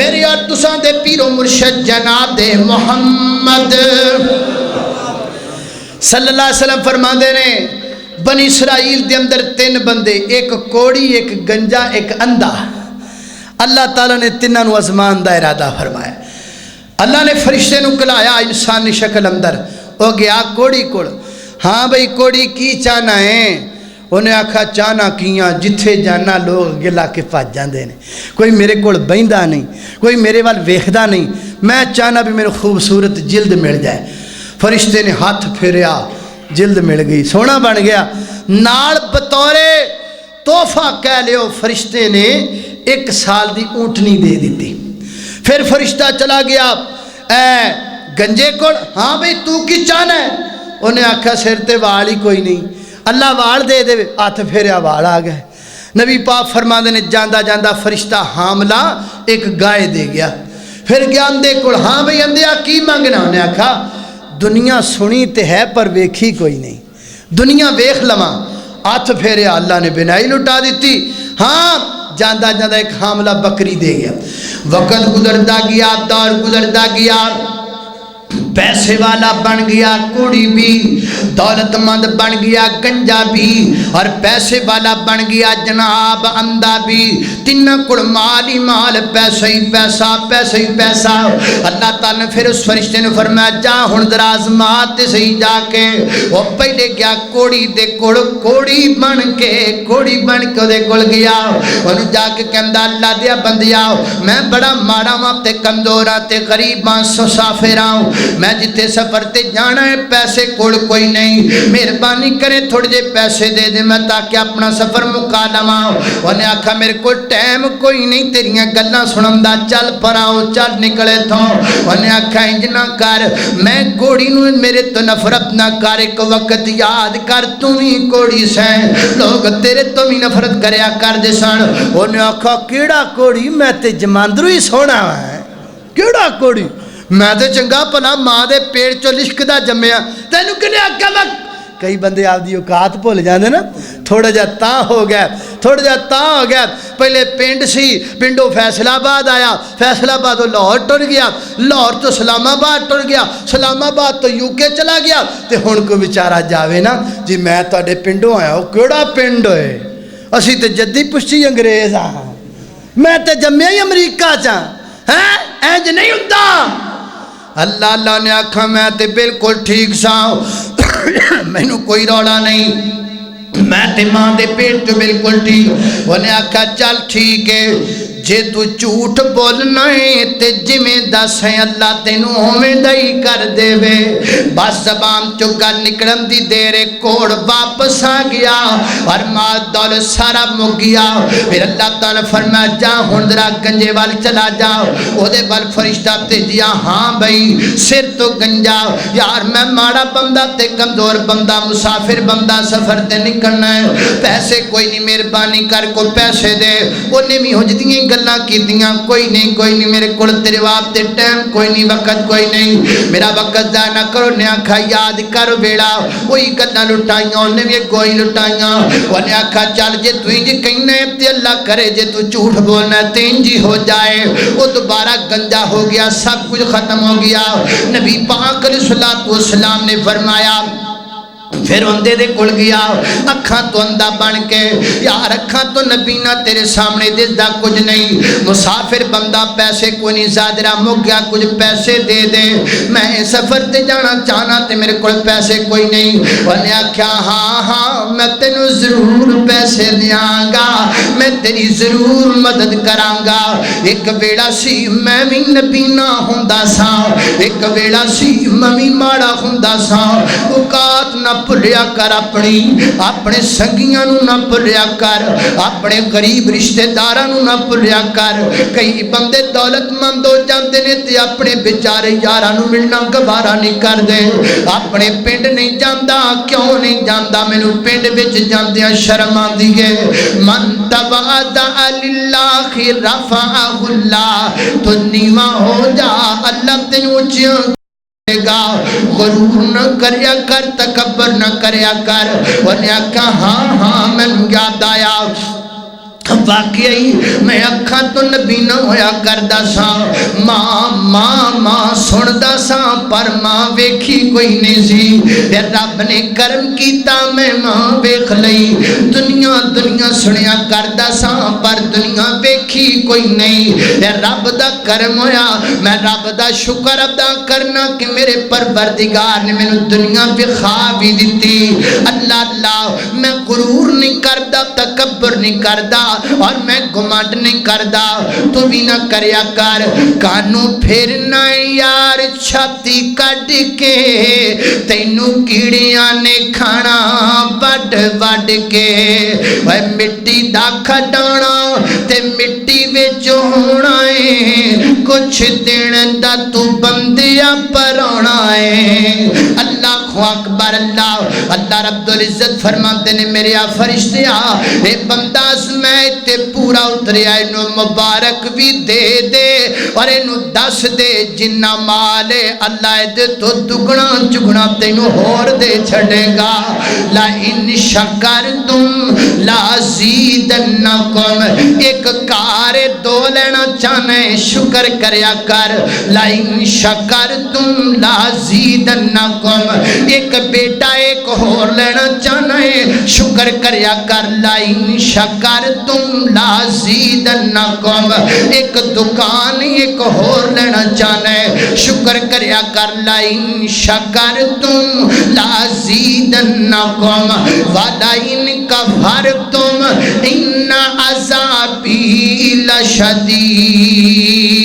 میرے اور تساں دے پیرو مرشد جناب محمد صلی اللہ علیہ وسلم فرما دے نے بنی اسرائیل دے اندر 3 بندے، ایک کوڑی، ایک گنجا، ایک اندھا، اللہ تعالیٰ نے تینوں نو آزمان دا ارادہ فرمایا۔ اللہ نے فرشتے نو کلایا انسانی شکل اندر، وہ گیا کوڑی کوڑ، ہاں بھئی کوڑی کی چاہنا ہے؟ انہیں آکھا چاہنا کیاں جتھے جانا لوگ گلا کے پاس جاندے نے، کوئی میرے کول بہندا نہیں، کوئی میرے وال ویکھدا نہیں، میں چاہنا بھی میرے خوبصورت جلد مل جائے۔ فرشتے نے ہاتھ پھیریا، جلد مل گئی، سونا بن گیا، نال بطورے تحفہ کہہ لیو فرشتے نے 1 سال دی اونٹنی دے دیتی۔ پھر فرشتہ چلا گیا اے گنجے کول، ہاں بھئی تو کی چاہنا ہے؟ انہیں آکھا سر تے وال ہی کوئی نہیں، اللہ وال دے دے، ہاتھ پھیریا وال آ گئے۔ نبی پاک فرماندے نے جاندہ جاندہ فرشتہ حاملہ ایک گائے دے گیا۔ پھر گیا اندھے کول، ہاں بھئی اندھیا کی مانگنا؟ انہیں آکھا دنیا سنی تے ہے پر ویکھی کوئی نہیں، دنیا ویکھ لواں۔ ہاتھ پھیریا، اللہ نے بینائی لٹا دیتی۔ ہاں جاندہ جاندہ ایک حاملہ بکری دے گیا۔ وقت گزرتا گیا، دور گزرتا گیا، پیسے والا بن گیا کوڑی بھی، دولت مند بن گیا گنجا بھی، اور پیسے والا بن گیا جناب اندھا بھی، تینوں کول مال ہی مال، پیسہ ہی پیسہ، پیسہ ہی پیسہ۔ اللہ تعالیٰ نے پھر اس فرشتے نے فرمایا جا ہن ذرا آزمات صحیح جا کے۔ وہ پہلے گیا کوڑی دے کول، کوڑی بن کے دے کول گیا، انہوں جا کے کہندا اللہ دیا بندیا میں بڑا ماڑا ہاں تے کمزور ہاں تے غریب ہاں، مسافر ہاں، میں جتے سفر تے جانا ہے پیسے کول کوئی نہیں، مہربانی کرے تھوڑے جے پیسے دے دے میں تاکہ اپنا سفر مکا لواں۔ انہیں آکھا میرے کو ٹائم کوئی نہیں تیریاں گلاں سنندا، چل پراؤ چل نکلے تھوں۔ انہیں آکھا انج نہ کر، میں کوڑی نو میرے تو نفرت نہ کر، ایک وقت یاد کر تو ہی کوڑی سیں، لوگ تیرے تو بھی نفرت کریا کر دے سن۔ انہیں آکھا کیڑا کوڑی؟ میں تے جماندرو ہی سونا ہے، کیڑا کوڑی؟ میں تے چنگا پلا ماں دے پیڑ چو لشکدا جمیا، تینوں کنے آکھا میں؟ کئی بندے آپ دی اوقات بھول جاندے نا، تھوڑا جا تاں ہو گیا، پہلے پنڈ سی، پنڈوں فیصل آباد آیا، فیصل آباد تو لاہور ٹر گیا، لاہور تو اسلام آباد ٹر گیا، اسلام آباد تو یو کے چلا گیا، تے ہن کو بیچارہ جاوے نا جی میں تواڈے پنڈوں آیا ہوں، کیڑا پنڈ ہوئے؟ اسی تے جدی پشتی انگریز ہاں، میں تے جمیا ہی امریکہ چاں، ہیں اینج نہیں ہوندا۔ اللہ نے آکھا میں تے بالکل ٹھیک ساں، مینوں کوئی رولا نہیں، میں تے ماں دے پیٹ جو بالکل ٹھیک۔ انہیں آکھا چل ٹھیک ہے، جے تو جھوٹ بولنا ہے تے جویں دس ہے اللہ تینوں ہوویں دئی کر دے وے۔ بس زبان چو گل نکلن دی دیرے کوڑ واپس آ گیا اور مال دولت سارا مک گیا۔ پھر اللہ تعالیٰ فرمایا جا ہن ذرا گنجے وال چلا جا، او دے وال فرشتہ بھیجیا، ہاں بھائی سر تو گنجا، یار میں ماڑا بندہ تے کمزور بندہ، مسافر بندہ، سفر تے نکلنا ہے، پیسے کوئی نہیں، مہربانی کر کو پیسے دے۔ انہیں بھی ہجدیاں گلاں کیتیاں، کوئی نہیں میرے کول تیرے واسطے ٹائم کوئی نہیں، وقت کوئی نہیں، میرا وقت ضائع نہ کرو۔ نے آکھا یاد کر ویلا وہی گلاں لٹائیاں، انہیں بھی کوئی لٹائیاں۔ انہیں آکھا چل جے تو انج کہنا ہے تے اللہ کرے جے تو جھوٹ بولنا ہے تے انج ہی ہو جائے۔ وہ دوبارہ گنجا ہو گیا، سب کچھ ختم ہو گیا۔ نبی پاک علیہ الصلوۃ والسلام نے فرمایا پھر اندھے دے کول گیا، اکھاں تو اندھا بن کے، یار اکھاں تو نبی نہ تیرے سامنے دسدا کچھ نہیں، مسافر بندہ پیسے کوئی نہیں، زادرا مک گیا کچھ پیسے دے دے، میں سفر تے جانا چاہنا تے میرے کول پیسے کوئی نہیں۔ انہیں آکھیا ہاں میں تینوں ضرور پیسے دیاں گا، میں تیری ضرور مدد کراں گا۔ ایک ویڑا سی میں بھی نبی نہ ہوندا ساں، ایک ویڑا سی میں بھی ماڑا ہوندا ساں، اوقات نہ بھلیا کر، اپنے سنگیاں نو نہ بھلیا کر، اپنے غریب رشتہ داراں نو نہ بھلیا کر۔ کئی بندے دولت مند ہو جاندے نے تے اپنے بیچارے یاراں نو ملنا گوارا نہیں کردے، اپنے پنڈ نہیں جاندا، کیوں نہیں جاندا؟ مینوں پنڈ وچ جاندیاں شرم آندی ہے۔ من تواضع للہ رفعہ اللہ، تو نیواں ہو جا اللہ تینوں اونچیاں گا، غرور نہ کریا کر، تکبر نہ کریا کر۔ انہیں کہا ہاں میں یاد آیا واقعی میں اکھاں تو نبی نہ ہویا کردا سا، ماں ماں ماں سندا سا پر ماں ویکھی کوئی نہیں سی، تے رب نے کرم کیتا میں ماں ویکھ لئی، دنیا دنیا سنیا کردا سا پر دنیا ویکھی کوئی نہیں، تے رب دا کرم ہویا میں رب دا شکر ادا کرنا کہ میرے پروردگار نے مینوں دنیا وکھا بھی دتی۔ اللہ اللہ میں غرور نہیں کردا، تکبر نہیں کردا اور میں گھمنڈ نہیں کردا، تو بھی نہ کریا کر، کانوں پھرنا یار چھاتی کڈ کے، تینوں کیڑیاں نے کھانا وڈ وڈ کے، اوے مٹی دا کھڈانا تے مٹی وچ ہونا ہے، کچھ دن دا تو بندیا پرانا ہے۔ اللہ اکبر، اللہ اللہ رب العزت فرماتے نے میرے فرشتیا اے بندہ میں تے پورا اتریا، اینو مبارک بھی دے دے اور اینو دس دے جنہ مال اللہ دے تو دگنا چگنا تینو ہور دے چھڑے گا۔ لا ان شکرتم لازیدنکم، ایک کار دو لینا چاہنے شکر کریا کر، لا ان شکرتم لازیدنکم، ایک بیٹا ایک ہور لینا چاہنے شکر کریا کر، لا ان شکرتم لازیدنکم، ایک دکان ایک ہور لینا چاہنے شکر کریا کر، لا ان شکرتم لازیدنکم ولا ان کفرتم ان عذابی لشدید۔